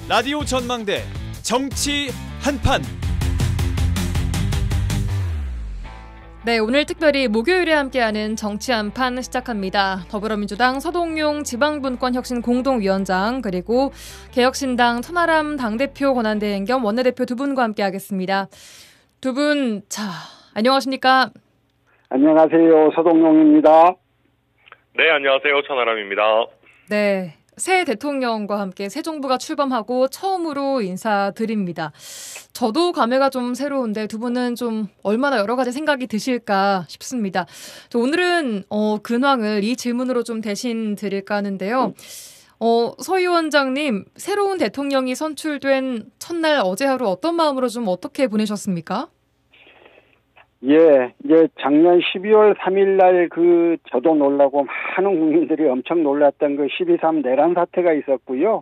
라디오 전망대 정치 한판. 네, 오늘 특별히 목요일에 함께하는 정치 한판 시작합니다. 더불어민주당 서동용 지방분권혁신 공동위원장 그리고 개혁신당 천하람 당대표 권한대행 겸 원내대표 두 분과 함께하겠습니다. 두 분, 안녕하십니까? 안녕하세요. 서동용입니다. 네, 안녕하세요. 천하람입니다. 네, 새 대통령과 함께 새 정부가 출범하고 처음으로 인사드립니다. 저도 감회가 좀 새로운데 두 분은 좀 얼마나 여러 가지 생각이 드실까 싶습니다. 오늘은 근황을 이 질문으로 좀 대신 드릴까 하는데요. 서 위원장님, 새로운 대통령이 선출된 첫날 어제 하루 어떤 마음으로 좀 어떻게 보내셨습니까? 예, 이제 작년 12월 3일 날 저도 놀라고 많은 국민들이 엄청 놀랐던 12.3 내란 사태가 있었고요.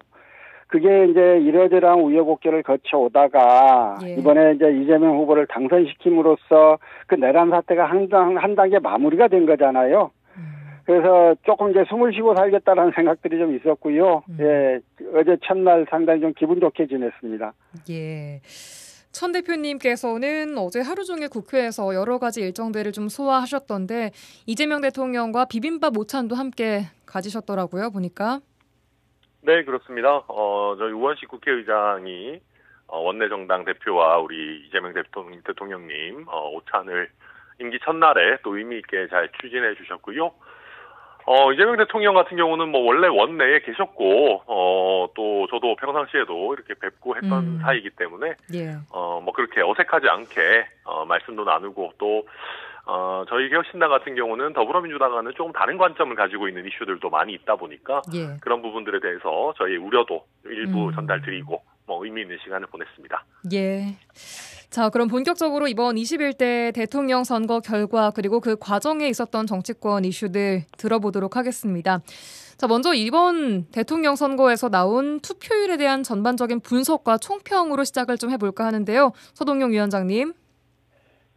그게 이제 이러저러한 우여곡절을 거쳐 오다가 이번에 이제 이재명 후보를 당선시킴으로써 그 내란 사태가 한 단계 마무리가 된 거잖아요. 그래서 조금 이제 숨을 쉬고 살겠다라는 생각들이 좀 있었고요. 예, 어제 첫날 상당히 좀 기분 좋게 지냈습니다. 예. 천 대표님께서는 어제 하루 종일 국회에서 여러 가지 일정들을 좀 소화하셨던데 이재명 대통령과 비빔밥 오찬도 함께 가지셨더라고요, 보니까. 네, 그렇습니다. 저희 우원식 국회의장이 원내정당 대표와 우리 이재명 대통령님 오찬을 임기 첫날에 또 의미 있게 잘 추진해 주셨고요. 이재명 대통령 같은 경우는 뭐 원래 원내에 계셨고, 또 저도 평상시에도 이렇게 뵙고 했던 사이이기 때문에, 뭐 그렇게 어색하지 않게, 말씀도 나누고 또, 저희 개혁신당 같은 경우는 더불어민주당과는 조금 다른 관점을 가지고 있는 이슈들도 많이 있다 보니까, 그런 부분들에 대해서 저희 우려도 일부 전달드리고, 뭐 의미 있는 시간을 보냈습니다. 예. 자, 그럼 본격적으로 이번 21대 대통령 선거 결과 그리고 그 과정에 있었던 정치권 이슈들 들어보도록 하겠습니다. 자, 먼저 이번 대통령 선거에서 나온 투표율에 대한 전반적인 분석과 총평으로 시작을 좀 해볼까 하는데요. 서동용 위원장님.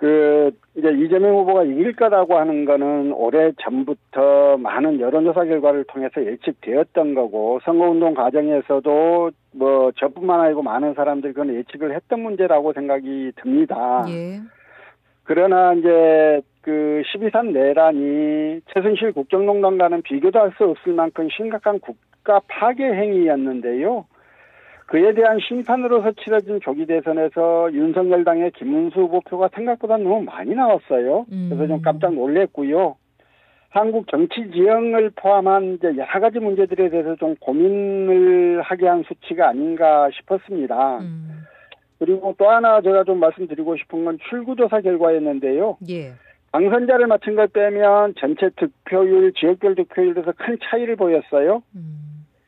이제 이재명 후보가 이길 거라고 하는 거는 오래 전부터 많은 여론조사 결과를 통해서 예측되었던 거고, 선거운동 과정에서도 뭐 저뿐만 아니고 많은 사람들이 그건 예측을 했던 문제라고 생각이 듭니다. 예. 그러나 이제 12.3 내란이 최순실 국정농단과는 비교도 할 수 없을 만큼 심각한 국가 파괴 행위였는데요. 그에 대한 심판으로서 치러진 조기 대선에서 윤석열 당의 김문수 후보표가 생각보다 너무 많이 나왔어요. 그래서 좀 깜짝 놀랐고요. 한국 정치 지형을 포함한 이제 여러 가지 문제들에 대해서 좀 고민을 하게 한 수치가 아닌가 싶었습니다. 그리고 또 하나 제가 좀 말씀드리고 싶은 건 출구조사 결과였는데요. 예. 당선자를 맞춘 걸 빼면 전체 득표율, 지역별 득표율에서 큰 차이를 보였어요.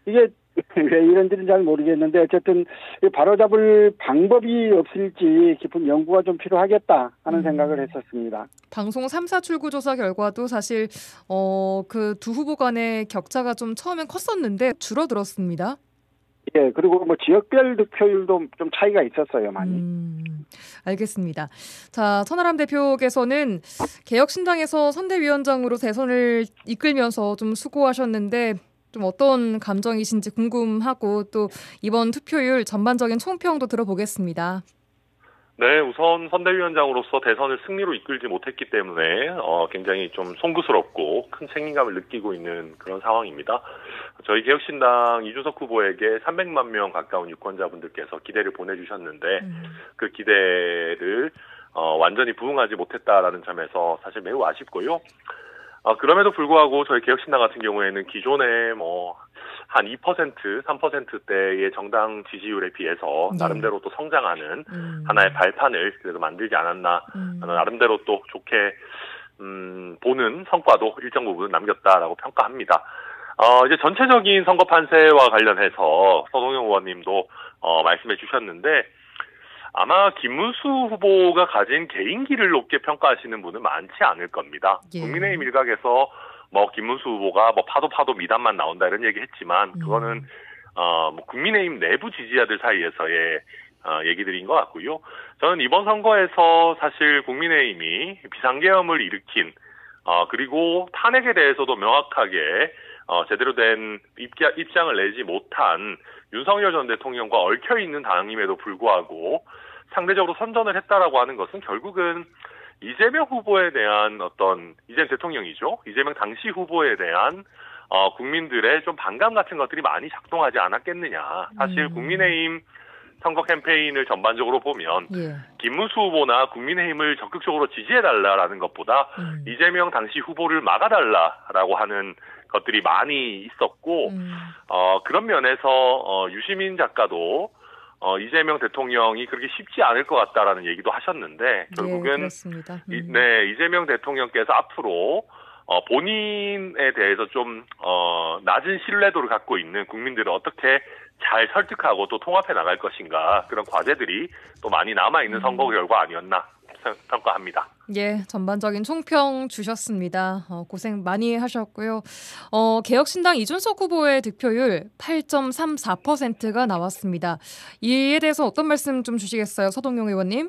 이게 왜 이런지는 잘 모르겠는데 어쨌든 바로잡을 방법이 없을지 깊은 연구가 좀 필요하겠다 하는 생각을 했었습니다. 방송 3사 출구조사 결과도 사실 그 두 후보 간의 격차가 좀 처음엔 컸었는데 줄어들었습니다. 예, 그리고 뭐 지역별 득표율도 좀 차이가 있었어요, 많이. 알겠습니다. 자, 천하람 대표께서는 개혁신당에서 선대위원장으로 대선을 이끌면서 좀 수고하셨는데 좀 어떤 감정이신지 궁금하고 또 이번 투표율 전반적인 총평도 들어보겠습니다. 네, 우선 선대위원장으로서 대선을 승리로 이끌지 못했기 때문에 굉장히 좀 송구스럽고 큰 책임감을 느끼고 있는 그런 상황입니다. 저희 개혁신당 이준석 후보에게 300만 명 가까운 유권자분들께서 기대를 보내주셨는데 그 기대를 완전히 부응하지 못했다라는 점에서 사실 매우 아쉽고요. 그럼에도 불구하고 저희 개혁신당 같은 경우에는 기존에 한 2%, 3%대의 정당 지지율에 비해서 나름대로 또 성장하는 하나의 발판을 그래도 만들지 않았나, 나름대로 또 좋게 보는 성과도 일정 부분 남겼다라고 평가합니다. 이제 전체적인 선거 판세와 관련해서 서동영 의원님도 말씀해 주셨는데 아마 김문수 후보가 가진 개인기를 높게 평가하시는 분은 많지 않을 겁니다. 국민의힘 일각에서 김문수 후보가 파도 미담만 나온다 이런 얘기 했지만 그거는 국민의힘 내부 지지자들 사이에서의 얘기들인 것 같고요. 저는 이번 선거에서 사실 국민의힘이 비상계엄을 일으킨 그리고 탄핵에 대해서도 명확하게 제대로 된 입장을 내지 못한 윤석열 전 대통령과 얽혀있는 당임에도 불구하고 상대적으로 선전을 했다라고 하는 것은 결국은 이재명 후보에 대한 이재명 대통령이죠. 이재명 당시 후보에 대한 국민들의 좀 반감 같은 것들이 많이 작동하지 않았겠느냐. 사실 국민의힘 선거 캠페인을 전반적으로 보면 김문수 후보나 국민의힘을 적극적으로 지지해달라라는 것보다 이재명 당시 후보를 막아달라라고 하는 것들이 많이 있었고 그런 면에서 유시민 작가도 이재명 대통령이 그렇게 쉽지 않을 것 같다라는 얘기도 하셨는데 결국은 이재명 대통령께서 앞으로 본인에 대해서 좀 낮은 신뢰도를 갖고 있는 국민들을 어떻게 잘 설득하고 또 통합해 나갈 것인가 그런 과제들이 또 많이 남아있는 선거 결과 아니었나 평가합니다. 예, 전반적인 총평 주셨습니다. 고생 많이 하셨고요. 개혁신당 이준석 후보의 득표율 8.34%가 나왔습니다. 이에 대해서 어떤 말씀 좀 주시겠어요, 서동용 의원님?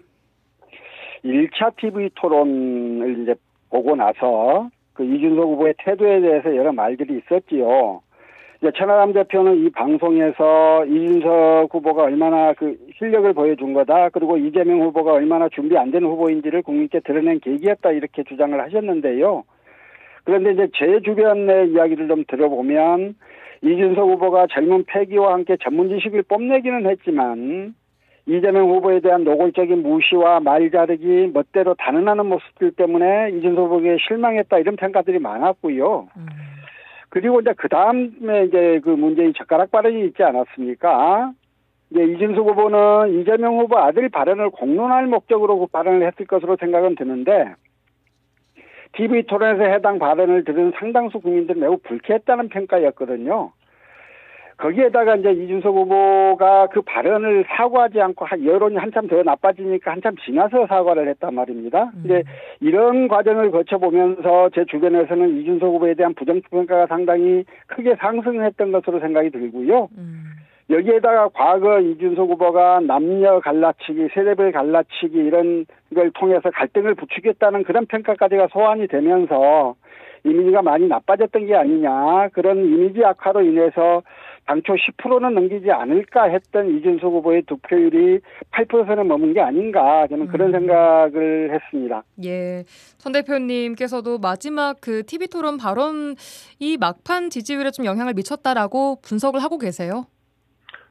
1차 TV 토론을 이제 보고 나서 그 이준석 후보의 태도에 대해서 여러 말들이 있었지요. 이제 천하람 대표는 이 방송에서 이준석 후보가 얼마나 그 실력을 보여준 거다. 그리고 이재명 후보가 얼마나 준비 안 된 후보인지를 국민께 드러낸 계기였다. 이렇게 주장을 하셨는데요. 그런데 이제 제 주변의 이야기를 좀 들어보면 이준석 후보가 젊은 패기와 함께 전문 지식을 뽐내기는 했지만 이재명 후보에 대한 노골적인 무시와 말 자르기, 멋대로 단언하는 모습들 때문에 이준석 후보에게 실망했다. 이런 평가들이 많았고요. 그리고 이제 그 다음에 이제 그 문재인 젓가락 발언이 있지 않았습니까? 이제 이준석 후보는 이재명 후보 아들 발언을 공론할 목적으로 그 발언을 했을 것으로 생각은 드는데, TV 토론에서 해당 발언을 들은 상당수 국민들은 매우 불쾌했다는 평가였거든요. 거기에다가 이제 이준석 후보가 그 발언을 사과하지 않고 여론이 한참 더 나빠지니까 한참 지나서 사과를 했단 말입니다. 근데 이런 과정을 거쳐보면서 제 주변에서는 이준석 후보에 대한 부정평가가 상당히 크게 상승했던 것으로 생각이 들고요. 여기에다가 과거 이준석 후보가 남녀 갈라치기, 세대별 갈라치기 이런 걸 통해서 갈등을 부추겼다는 그런 평가까지가 소환이 되면서 이미지가 많이 나빠졌던 게 아니냐. 그런 이미지 악화로 인해서 당초 10%는 넘기지 않을까 했던 이준석 후보의 득표율이 8%에 머문 게 아닌가. 저는 그런 생각을 했습니다. 예, 전 대표님께서도 마지막 그 TV토론 발언이 막판 지지율에 좀 영향을 미쳤다라고 분석을 하고 계세요?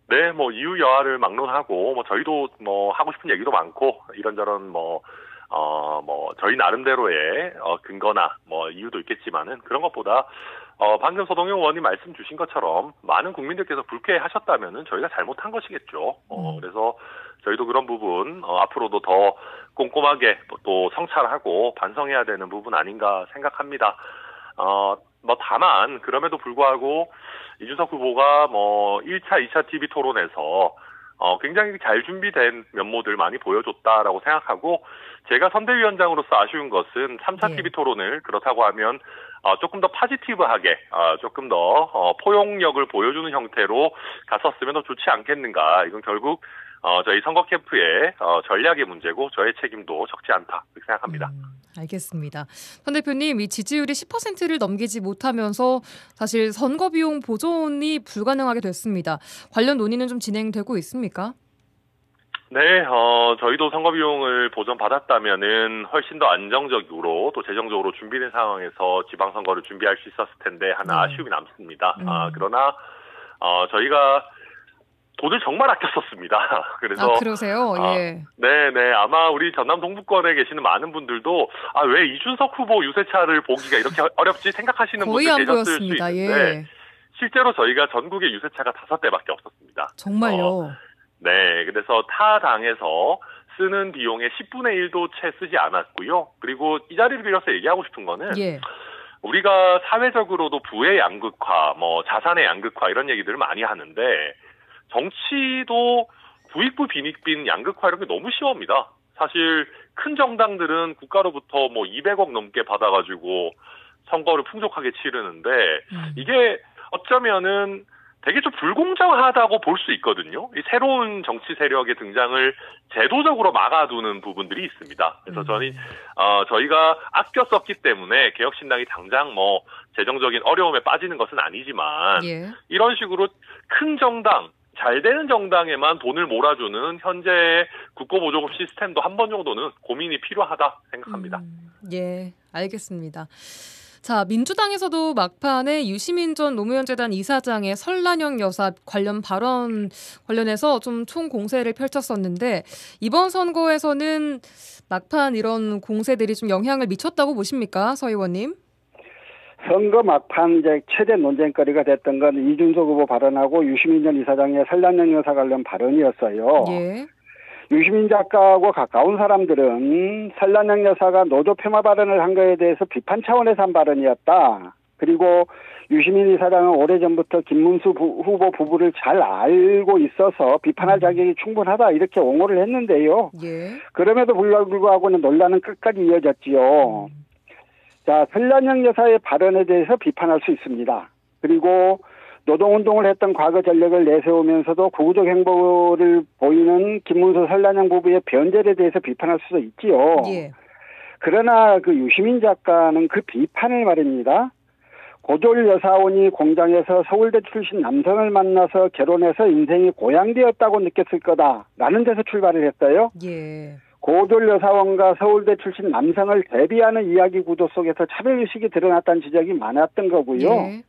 네, 뭐 이유 여하를 막론하고 저희도 하고 싶은 얘기도 많고 이런저런 저희 나름대로의 근거나 이유도 있겠지만은 그런 것보다 방금 서동영 의원님 말씀 주신 것처럼 많은 국민들께서 불쾌하셨다면은 저희가 잘못한 것이겠죠. 그래서 저희도 그런 부분 앞으로도 더 꼼꼼하게 또 성찰하고 반성해야 되는 부분 아닌가 생각합니다. 다만 그럼에도 불구하고 이준석 후보가 1차, 2차 TV 토론에서 굉장히 잘 준비된 면모들 많이 보여줬다라고 생각하고 제가 선대위원장으로서 아쉬운 것은 3차 TV 토론을 그렇다고 하면 조금 더 파지티브하게 조금 더 포용력을 보여주는 형태로 갔었으면 더 좋지 않겠는가. 이건 결국 저희 선거 캠프의 전략의 문제고 저의 책임도 적지 않다 그렇게 생각합니다. 알겠습니다. 선 대표님, 이 지지율이 10%를 넘기지 못하면서 사실 선거 비용 보존이 불가능하게 됐습니다. 관련 논의는 좀 진행되고 있습니까? 네, 저희도 선거 비용을 보전받았다면은 훨씬 더 안정적으로 또 재정적으로 준비된 상황에서 지방선거를 준비할 수 있었을 텐데 하는 아쉬움이 남습니다. 그러나 저희가 돈을 정말 아꼈었습니다. 그래서 그러세요? 예. 네, 아마 우리 전남 동부권에 계시는 많은 분들도 왜 이준석 후보 유세차를 보기가 이렇게 어렵지 생각하시는 분들 계셨을 수 있는데 예. 실제로 저희가 전국에 유세차가 5대밖에 없었습니다. 정말요? 네, 그래서 타 당에서 쓰는 비용의 10분의 1도 채 쓰지 않았고요. 그리고 이 자리를 빌어서 얘기하고 싶은 거는 우리가 사회적으로도 부의 양극화, 자산의 양극화 이런 얘기들을 많이 하는데 정치도 부익부 빈익빈 양극화 이런 게 너무 심합니다. 사실 큰 정당들은 국가로부터 200억 넘게 받아가지고 선거를 풍족하게 치르는데 이게 어쩌면은 되게 좀 불공정하다고 볼 수 있거든요. 이 새로운 정치 세력의 등장을 제도적으로 막아두는 부분들이 있습니다. 그래서 저희가 아껴 썼기 때문에 개혁신당이 당장 뭐 재정적인 어려움에 빠지는 것은 아니지만 예. 이런 식으로 큰 정당, 잘 되는 정당에만 돈을 몰아주는 현재의 국고보조금 시스템도 한 번 정도는 고민이 필요하다 생각합니다. 예, 알겠습니다. 자, 민주당에서도 막판에 유시민 전 노무현재단 이사장의 설란영 여사 관련 발언 관련해서 좀 총공세를 펼쳤었는데 이번 선거에서는 막판 이런 공세들이 좀 영향을 미쳤다고 보십니까, 서 의원님? 선거 막판 이제 최대 논쟁거리가 됐던 건 이준석 후보 발언하고 유시민 전 이사장의 설란영 여사 관련 발언이었어요. 예. 유시민 작가하고 가까운 사람들은 설란영 여사가 노조 폄하 발언을 한 거에 대해서 비판 차원에서 한 발언이었다. 그리고 유시민 이사장은 오래전부터 김문수 후보 부부를 잘 알고 있어서 비판할 자격이 충분하다 이렇게 옹호를 했는데요. 예. 그럼에도 불구하고는 논란은 끝까지 이어졌지요. 자, 설란영 여사의 발언에 대해서 비판할 수 있습니다. 그리고 노동운동을 했던 과거 전력을 내세우면서도 구구적 행보를 보이는 김문수 설란영 부부의 변절에 대해서 비판할 수도 있지요. 예. 그러나 그 유시민 작가는 그 비판을 말입니다. 고졸 여사원이 공장에서 서울대 출신 남성을 만나서 결혼해서 인생이 고양되었다고 느꼈을 거다라는 데서 출발을 했어요. 예. 고졸 여사원과 서울대 출신 남성을 대비하는 이야기 구도 속에서 차별의식이 드러났다는 지적이 많았던 거고요. 예.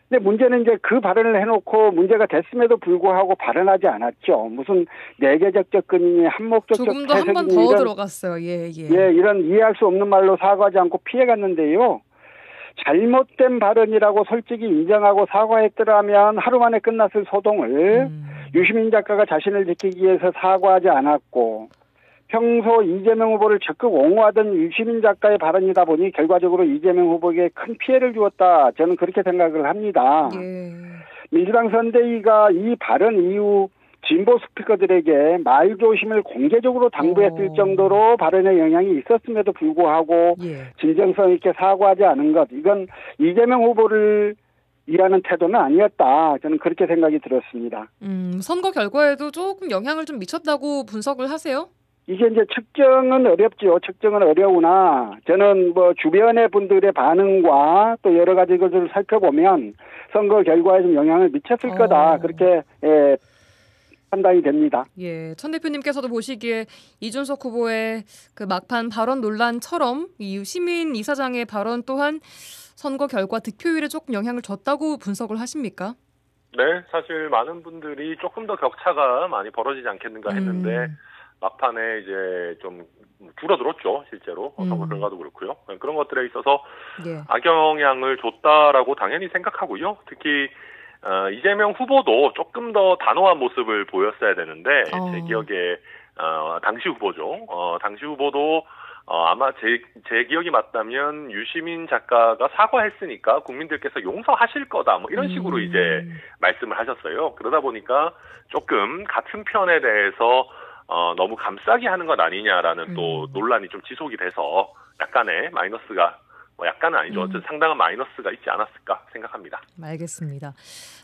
근데 문제는 이제 그 발언을 해놓고 문제가 됐음에도 불구하고 발언하지 않았죠. 무슨 내계적 접근이니 한목적 조금 더 한 번 해석이니 더 들어갔어요. 예, 예. 예, 이런 이해할 수 없는 말로 사과하지 않고 피해갔는데요. 잘못된 발언이라고 솔직히 인정하고 사과했더라면 하루 만에 끝났을 소동을 유시민 작가가 자신을 지키기 위해서 사과하지 않았고 평소 이재명 후보를 적극 옹호하던 유시민 작가의 발언이다 보니 결과적으로 이재명 후보에게 큰 피해를 주었다. 저는 그렇게 생각을 합니다. 예. 민주당 선대위가 이 발언 이후 진보 스피커들에게 말조심을 공개적으로 당부했을 정도로 발언에 영향이 있었음에도 불구하고 예. 진정성 있게 사과하지 않은 것. 이건 이재명 후보를 위하는 태도는 아니었다. 저는 그렇게 생각이 들었습니다. 선거 결과에도 조금 영향을 좀 미쳤다고 분석을 하세요? 이게 이제 측정은 어렵죠. 측정은 어려우나 저는 뭐 주변의 분들의 반응과 또 여러 가지 것을 살펴보면 선거 결과에 좀 영향을 미쳤을 거다. 그렇게 판단이 됩니다. 예, 천 대표님께서도 보시기에 이준석 후보의 그 막판 발언 논란처럼 이 유시민 이사장의 발언 또한 선거 결과 득표율에 조금 영향을 줬다고 분석을 하십니까? 네, 사실 많은 분들이 조금 더 격차가 많이 벌어지지 않겠는가 했는데 막판에 이제 좀 줄어들었죠, 실제로. 선거 결과도 그렇고요. 그런 것들에 있어서 예. 악영향을 줬다라고 당연히 생각하고요. 특히 이재명 후보도 조금 더 단호한 모습을 보였어야 되는데 제 기억에 당시 후보죠. 당시 후보도 아마 제 기억이 맞다면 유시민 작가가 사과했으니까 국민들께서 용서하실 거다 뭐 이런 식으로 이제 말씀을 하셨어요. 그러다 보니까 조금 같은 편에 대해서 너무 감싸게 하는 것 아니냐라는 또 논란이 좀 지속이 돼서 약간의 마이너스가 약간은 아니죠. 상당한 마이너스가 있지 않았을까 생각합니다. 알겠습니다.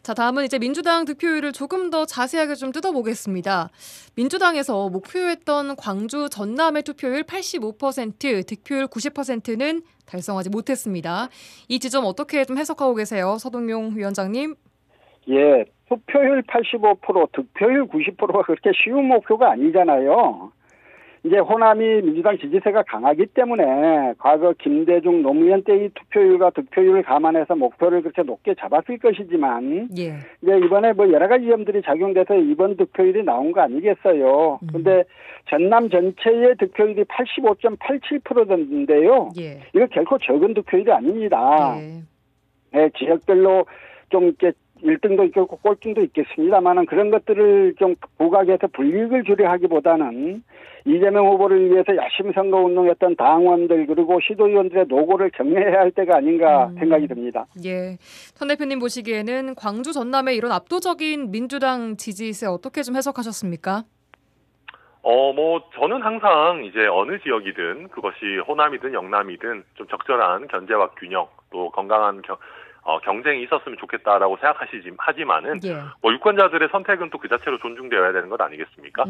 자, 다음은 이제 민주당 득표율을 조금 더 자세하게 좀 뜯어보겠습니다. 민주당에서 목표했던 광주 전남의 투표율 85%, 득표율 90%는 달성하지 못했습니다. 이 지점 어떻게 좀 해석하고 계세요? 서동용 위원장님. 예, 투표율 85%, 득표율 90%가 그렇게 쉬운 목표가 아니잖아요. 이제 호남이 민주당 지지세가 강하기 때문에 과거 김대중 노무현 때의 투표율과 득표율을 감안해서 목표를 그렇게 높게 잡았을 것이지만 예. 이제 이번에 뭐 여러 가지 점들이 작용돼서 이번 득표율이 나온 거 아니겠어요. 근데 전남 전체의 득표율이 85.87%였는데요. 예. 이거 결코 적은 득표율이 아닙니다. 예. 네, 지역별로 좀 이렇게 1등도 있고 꼴등도 있겠습니다만은 그런 것들을 좀 부각해서 불이익을 주려 하기보다는 이재명 후보를 위해서 열심히 선거운동했던 당원들 그리고 시도위원들의 노고를 격려해야 할 때가 아닌가 생각이 듭니다. 예, 천 대표님 보시기에는 광주 전남의 이런 압도적인 민주당 지지세 어떻게 좀 해석하셨습니까? 저는 항상 이제 어느 지역이든 그것이 호남이든 영남이든 좀 적절한 견제와 균형 또 건강한 경쟁이 있었으면 좋겠다라고 하지만은 예. 뭐 유권자들의 선택은 또 그 자체로 존중되어야 되는 것 아니겠습니까?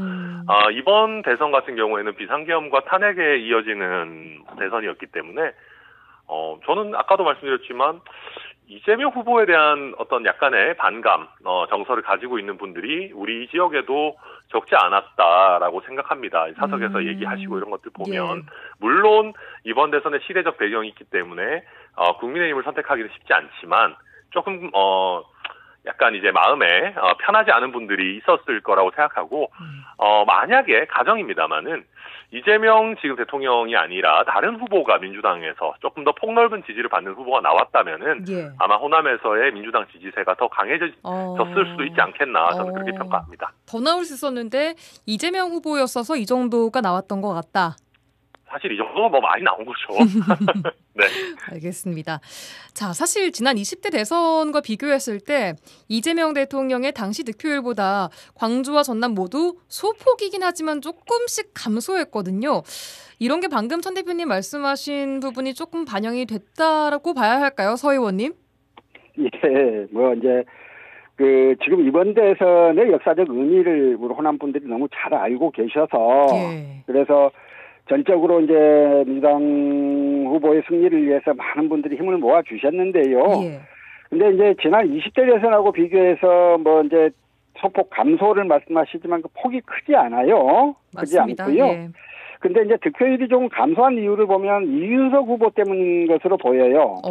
이번 대선 같은 경우에는 비상계엄과 탄핵에 이어지는 대선이었기 때문에 저는 아까도 말씀드렸지만 이재명 후보에 대한 어떤 약간의 반감, 정서를 가지고 있는 분들이 우리 지역에도 적지 않았다라고 생각합니다. 사석에서 얘기하시고 이런 것들 보면. 예. 물론 이번 대선에 시대적 배경이 있기 때문에 국민의힘을 선택하기는 쉽지 않지만 조금 약간 이제 마음에 편하지 않은 분들이 있었을 거라고 생각하고 만약에 가정입니다마는 이재명 지금 대통령이 아니라 다른 후보가 민주당에서 조금 더 폭넓은 지지를 받는 후보가 나왔다면은 예. 아마 호남에서의 민주당 지지세가 더 강해졌을 수도 있지 않겠나 저는 그렇게 평가합니다. 더 나올 수 있었는데 이재명 후보였어서 이 정도가 나왔던 것 같다. 사실 이 정도면 뭐 많이 나온 거죠. 네. 알겠습니다. 자, 사실 지난 20대 대선과 비교했을 때 이재명 대통령의 당시 득표율보다 광주와 전남 모두 소폭이긴 하지만 조금씩 감소했거든요. 이런 게 방금 천 대표님 말씀하신 부분이 조금 반영이 됐다고 봐야 할까요, 서 의원님? 예, 뭐 이제 지금 이번 대선의 역사적 의미를 우리 호남 분들이 너무 잘 알고 계셔서 예. 그래서 전적으로 이제 민주당 후보의 승리를 위해서 많은 분들이 힘을 모아 주셨는데요. 예. 근데 이제 지난 20대 대선하고 비교해서 뭐 이제 소폭 감소를 말씀하시지만 그 폭이 크지 않아요. 맞습니다. 크지 않고요. 예. 근데 이제 득표율이 좀 감소한 이유를 보면 이준석 후보 때문인 것으로 보여요.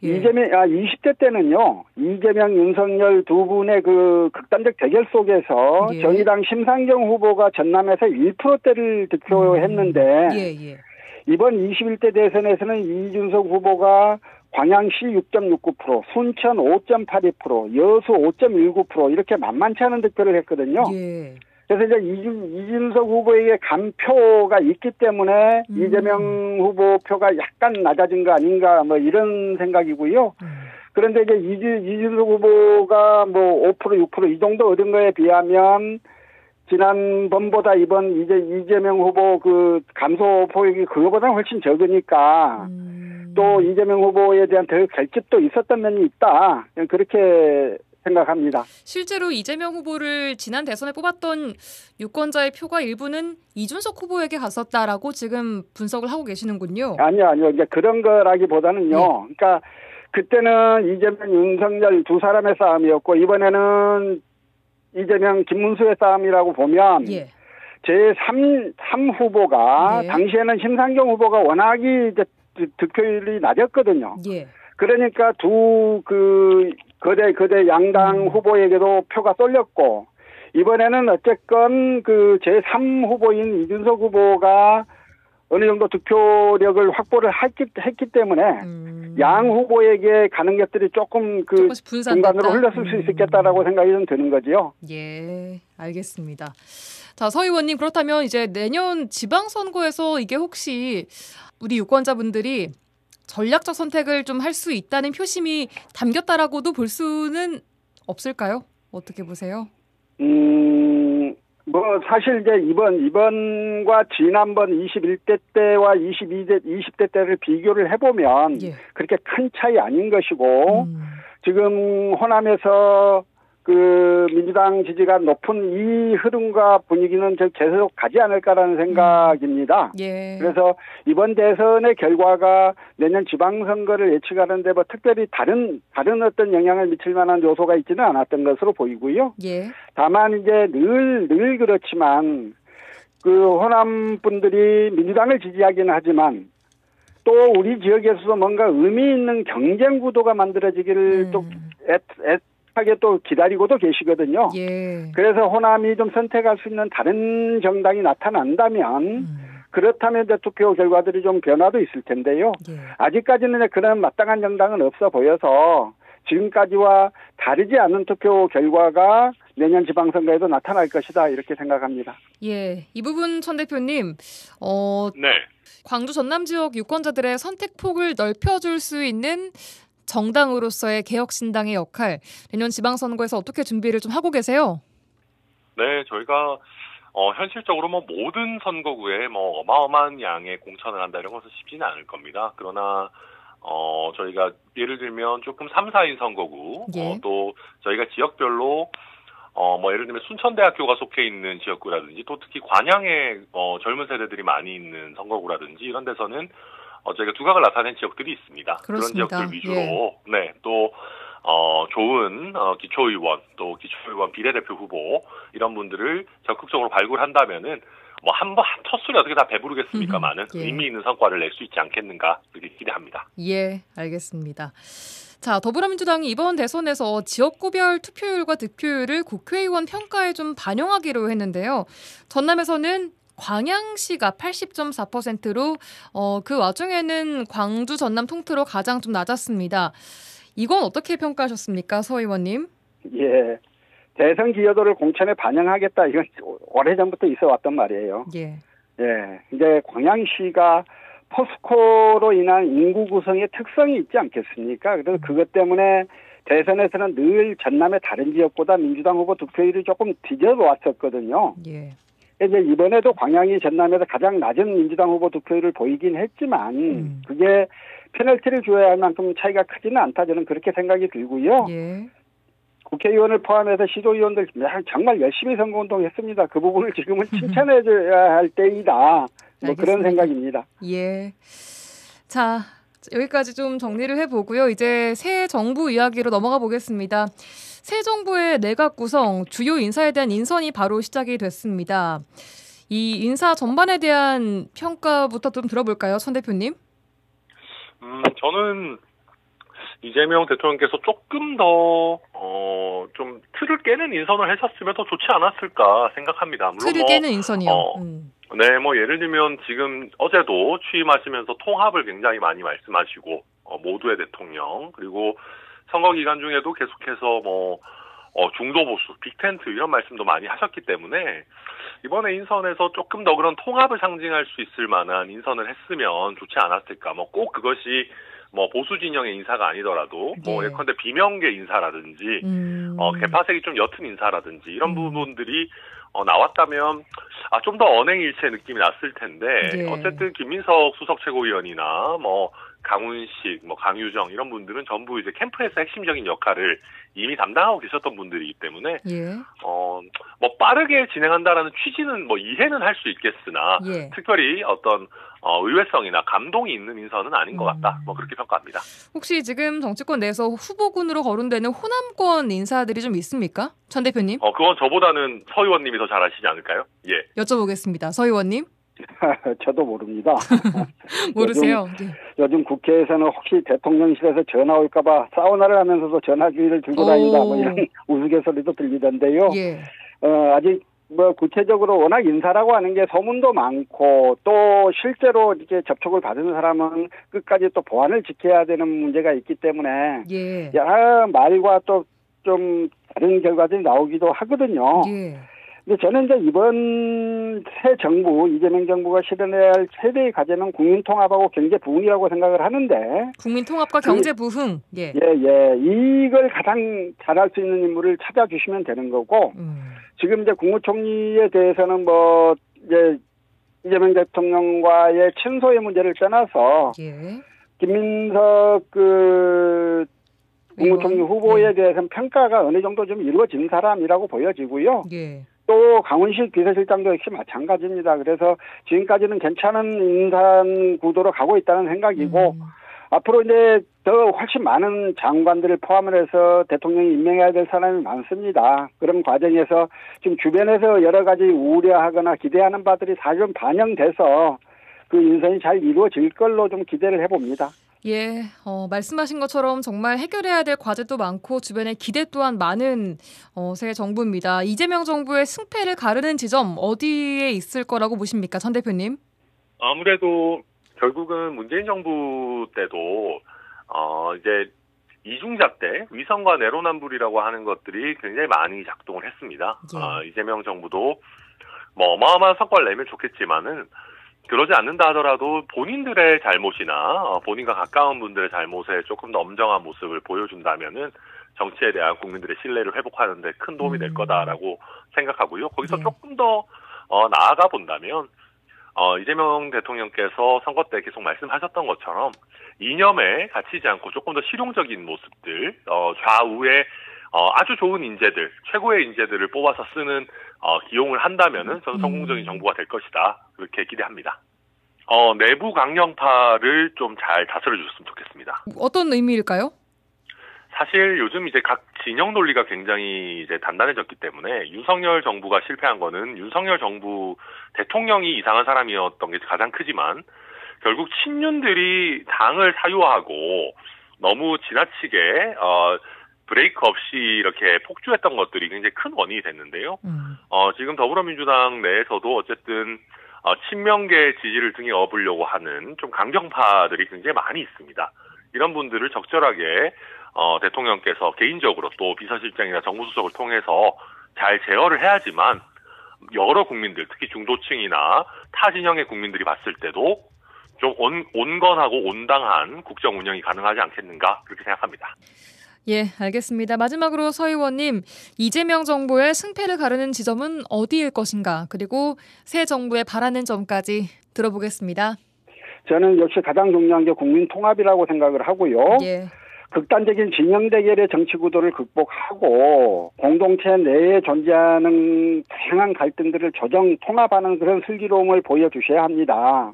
예. 20대 때는요, 이재명, 윤석열 두 분의 그 극단적 대결 속에서 예. 정의당 심상정 후보가 전남에서 1%대를 득표했는데, 예. 이번 21대 대선에서는 이준석 후보가 광양시 6.69%, 순천 5.82%, 여수 5.19% 이렇게 만만치 않은 득표를 했거든요. 예. 그래서 이제 이준석 후보에게 간표가 있기 때문에 이재명 후보 표가 약간 낮아진 거 아닌가 뭐 이런 생각이고요. 그런데 이제 이준석 후보가 뭐 5% 6% 이 정도 얻은 거에 비하면 지난번보다 이번 이재명 후보 그 감소 폭이 그거보다는 훨씬 적으니까 또 이재명 후보에 대한 더 결집도 있었던 면이 있다. 그렇게 생각합니다. 실제로 이재명 후보를 지난 대선에 뽑았던 유권자의 표가 일부는 이준석 후보에게 갔었다라고 지금 분석을 하고 계시는군요. 아니요. 이제 그런 거라기보다는요. 네. 그러니까 그때는 이재명, 윤석열 두 사람의 싸움이었고 이번에는 이재명, 김문수의 싸움이라고 보면 예. 제3 후보가 네. 당시에는 심상정 후보가 워낙이 이제 득표율이 낮았거든요. 예. 그러니까 두 거대 양당 후보에게도 표가 쏠렸고 이번에는 어쨌건 그 제3 후보인 이준석 후보가 어느 정도 득표력을 확보를 했기 때문에 양 후보에게 가는 것들이 조금 그 중간으로 흘렀을 수 있겠다라고 생각이 좀 드는 거죠. 예, 알겠습니다. 자, 서 의원님 그렇다면 이제 내년 지방선거에서 이게 혹시 우리 유권자분들이 전략적 선택을 좀 할 수 있다는 표심이 담겼다라고도 볼 수는 없을까요? 어떻게 보세요? 뭐 사실 이제 이번과 지난번 21대 때와 20대 때를 비교를 해보면 예. 그렇게 큰 차이 아닌 것이고 지금 호남에서 그 민주당 지지가 높은 이 흐름과 분위기는 계속 가지 않을까라는 생각입니다. 예. 그래서 이번 대선의 결과가 내년 지방선거를 예측하는데 뭐 특별히 다른 어떤 영향을 미칠 만한 요소가 있지는 않았던 것으로 보이고요. 예. 다만 이제 늘 그렇지만 그 호남 분들이 민주당을 지지하기는 하지만 또 우리 지역에서도 뭔가 의미 있는 경쟁 구도가 만들어지기를 또 하게 또 기다리고도 계시거든요. 예. 그래서 호남이 좀 선택할 수 있는 다른 정당이 나타난다면 그렇다면 이제 투표 결과들이 좀 변화도 있을 텐데요. 예. 아직까지는 그런 마땅한 정당은 없어 보여서 지금까지와 다르지 않은 투표 결과가 내년 지방선거에도 나타날 것이다 이렇게 생각합니다. 예, 이 부분 천 대표님, 네. 광주 전남 지역 유권자들의 선택폭을 넓혀줄 수 있는 정당으로서의 개혁신당의 역할, 내년 지방선거에서 어떻게 준비를 좀 하고 계세요? 네, 저희가 현실적으로 뭐 모든 선거구에 뭐 어마어마한 양의 공천을 한다 이런 것은 쉽지는 않을 겁니다. 그러나 저희가 예를 들면 조금 3, 4인 선거구, 예. 또 저희가 지역별로 예를 들면 순천대학교가 속해 있는 지역구라든지 또 특히 관양에 젊은 세대들이 많이 있는 선거구라든지 이런 데서는 저희가 두각을 나타낸 지역들이 있습니다. 그렇습니다. 그런 지역들 위주로 네, 또 좋은 기초의원 또 기초의원 비례대표 후보 이런 분들을 적극적으로 발굴한다면은 한 텃술에 어떻게 다 배부르겠습니까만은 예. 의미 있는 성과를 낼 수 있지 않겠는가 그렇게 기대합니다. 예, 알겠습니다. 자, 더불어민주당이 이번 대선에서 지역구별 투표율과 득표율을 국회의원 평가에 좀 반영하기로 했는데요. 전남에서는 광양시가 80.4%로 그 와중에는 광주, 전남 통틀어 가장 좀 낮았습니다. 이건 어떻게 평가하셨습니까, 서 의원님? 예. 대선 기여도를 공천에 반영하겠다. 이건 오래전부터 있어 왔단 말이에요. 예. 예. 이제 광양시가 포스코로 인한 인구 구성의 특성이 있지 않겠습니까? 그래서 그것 때문에 대선에서는 늘 전남의 다른 지역보다 민주당 후보 득표율이 조금 뒤져왔었거든요. 예. 이제 이번에도 광양이 전남에서 가장 낮은 민주당 후보 득표율을 보이긴 했지만 그게 페널티를 줘야 할 만큼 차이가 크지는 않다. 저는 그렇게 생각이 들고요. 예. 국회의원을 포함해서 시도의원들 정말 열심히 선거운동했습니다. 그 부분을 지금은 칭찬해줘야 할 때이다. 그런 생각입니다. 예. 자, 여기까지 좀 정리를 해보고요. 이제 새 정부 이야기로 넘어가 보겠습니다. 새 정부의 내각 구성, 주요 인사에 대한 인선이 바로 시작이 됐습니다. 이 인사 전반에 대한 평가부터 좀 들어볼까요, 천 대표님? 저는 이재명 대통령께서 조금 더 좀 틀을 깨는 인선을 하셨으면 더 좋지 않았을까 생각합니다. 물론 틀을 깨는 인선이요. 네, 예를 들면 지금 어제도 취임하시면서 통합을 굉장히 많이 말씀하시고 모두의 대통령 그리고 선거 기간 중에도 계속해서 중도보수, 빅텐트 이런 말씀도 많이 하셨기 때문에 이번에 인선에서 조금 더 그런 통합을 상징할 수 있을 만한 인선을 했으면 좋지 않았을까. 꼭 그것이 보수 진영의 인사가 아니더라도 예컨대 비명계 인사라든지 개파색이 좀 옅은 인사라든지 이런 부분들이 나왔다면 좀 더 언행일체의 느낌이 났을 텐데 어쨌든 김민석 수석 최고위원이나 강훈식, 강유정 이런 분들은 전부 이제 캠프에서 핵심적인 역할을 이미 담당하고 계셨던 분들이기 때문에 빠르게 진행한다라는 취지는 이해는 할 수 있겠으나 특별히 어떤 의외성이나 감동이 있는 인선은 아닌 것 같다. 그렇게 평가합니다. 혹시 지금 정치권 내에서 후보군으로 거론되는 호남권 인사들이 좀 있습니까? 천 대표님? 그건 저보다는 서 의원님이 더 잘 아시지 않을까요? 예. 여쭤보겠습니다. 서 의원님? 저도 모릅니다. 모르세요? 요즘 국회에서는 혹시 대통령실에서 전화 올까봐 사우나를 하면서도 전화기를 들고 다닌다 이런 우스갯소리도 들리던데요. 예. 아직 구체적으로 워낙 인사라고 하는 게 소문도 많고 또 실제로 이렇게 접촉을 받은 사람은 끝까지 또 보안을 지켜야 되는 문제가 있기 때문에 여러 말과 또 좀 다른 결과들이 나오기도 하거든요. 근데 저는 이제 이번 새 정부, 이재명 정부가 실현해야 할 최대의 과제는 국민 통합하고 경제 부흥이라고 생각을 하는데. 국민 통합과 경제 부흥. 이걸 가장 잘할 수 있는 인물을 찾아주시면 되는 거고. 지금 이제 국무총리에 대해서는 이제 이재명 대통령과의 친소의 문제를 떠나서. 김민석 국무총리 후보에 대해서는 평가가 어느 정도 좀 이루어진 사람이라고 보여지고요. 또 강훈식 비서실장도 역시 마찬가지입니다. 그래서 지금까지는 괜찮은 인사 구도로 가고 있다는 생각이고 앞으로 이제 더 훨씬 많은 장관들을 포함을 해서 대통령이 임명해야 될 사람이 많습니다. 그런 과정에서 지금 주변에서 여러 가지 우려하거나 기대하는 바들이 사실은 반영돼서 그 인선이 잘 이루어질 걸로 좀 기대를 해봅니다. 말씀하신 것처럼 정말 해결해야 될 과제도 많고 주변에 기대 또한 많은 새 정부입니다. 이재명 정부의 승패를 가르는 지점 어디에 있을 거라고 보십니까, 천 대표님? 아무래도 결국은 문재인 정부 때도 이제 이중잣 때 위선과 내로남불이라고 하는 것들이 굉장히 많이 작동을 했습니다. 이재명 정부도 어마어마한 성과를 내면 좋겠지만은 그러지 않는다 하더라도 본인들의 잘못이나 본인과 가까운 분들의 잘못에 조금 더 엄정한 모습을 보여준다면은 정치에 대한 국민들의 신뢰를 회복하는 데 큰 도움이 될 거다라고 생각하고요. 거기서 조금 더 나아가 본다면 이재명 대통령께서 선거 때 계속 말씀하셨던 것처럼 이념에 갇히지 않고 조금 더 실용적인 모습들, 좌우에 아주 좋은 인재들, 최고의 인재들을 뽑아서 쓰는 기용을 한다면은 저는 성공적인 정부가 될 것이다. 그렇게 기대합니다. 내부 강령파를 좀 잘 다스려 주셨으면 좋겠습니다. 어떤 의미일까요? 사실 요즘 이제 각 진영 논리가 굉장히 이제 단단해졌기 때문에 윤석열 정부가 실패한 거는 윤석열 정부 대통령이 이상한 사람이었던 게 가장 크지만 결국 친윤들이 당을 사유하고 너무 지나치게 브레이크 없이 이렇게 폭주했던 것들이 굉장히 큰 원인이 됐는데요. 지금 더불어민주당 내에서도 어쨌든 친명계 지지를 등에 업으려고 하는 좀 강경파들이 굉장히 많이 있습니다. 이런 분들을 적절하게 대통령께서 개인적으로 또 비서실장이나 정무수석을 통해서 잘 제어를 해야지만 여러 국민들, 특히 중도층이나 타 진영의 국민들이 봤을 때도 좀 온건하고 온당한 국정 운영이 가능하지 않겠는가 그렇게 생각합니다. 예, 알겠습니다. 마지막으로 서 의원님, 이재명 정부의 승패를 가르는 지점은 어디일 것인가? 그리고 새 정부에 바라는 점까지 들어보겠습니다. 저는 역시 가장 중요한 게 국민 통합이라고 생각을 하고요. 예. 극단적인 진영 대결의 정치 구도를 극복하고 공동체 내에 존재하는 다양한 갈등들을 조정, 통합하는 그런 슬기로움을 보여주셔야 합니다.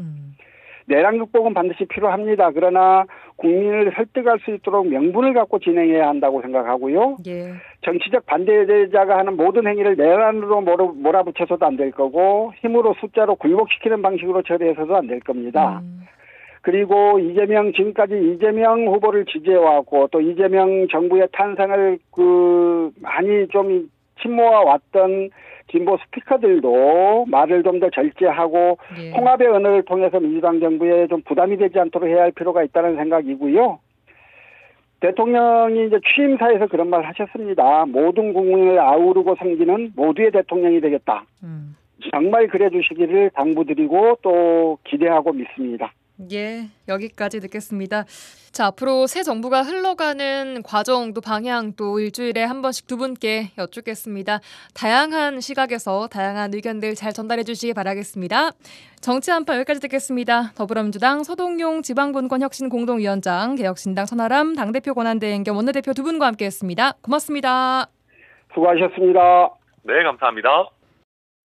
내랑 극복은 반드시 필요합니다. 그러나 국민을 설득할 수 있도록 명분을 갖고 진행해야 한다고 생각하고요. 예. 정치적 반대자가 하는 모든 행위를 내란으로 몰아붙여서도 안 될 거고 힘으로 숫자로 굴복시키는 방식으로 처리해서도 안 될 겁니다. 그리고 지금까지 이재명 후보를 지지해왔고 또 이재명 정부의 탄생을 많이 좀 침모해 왔던 진보 스피커들도 말을 좀 더 절제하고 예. 통합의 언어를 통해서 민주당 정부에 좀 부담이 되지 않도록 해야 할 필요가 있다는 생각이고요. 대통령이 이제 취임사에서 그런 말 하셨습니다. 모든 국민을 아우르고 섬기는 모두의 대통령이 되겠다. 정말 그래 주시기를 당부드리고 또 기대하고 믿습니다. 예, 여기까지 듣겠습니다. 자, 앞으로 새 정부가 흘러가는 과정 또 방향 또 일주일에 한 번씩 두 분께 여쭙겠습니다. 다양한 시각에서 다양한 의견들 잘 전달해 주시기 바라겠습니다. 정치 한판 여기까지 듣겠습니다. 더불어민주당 서동용 지방분권혁신공동위원장, 개혁신당 천하람 당대표 권한대행 겸 원내대표 두 분과 함께했습니다. 고맙습니다. 수고하셨습니다. 네, 감사합니다.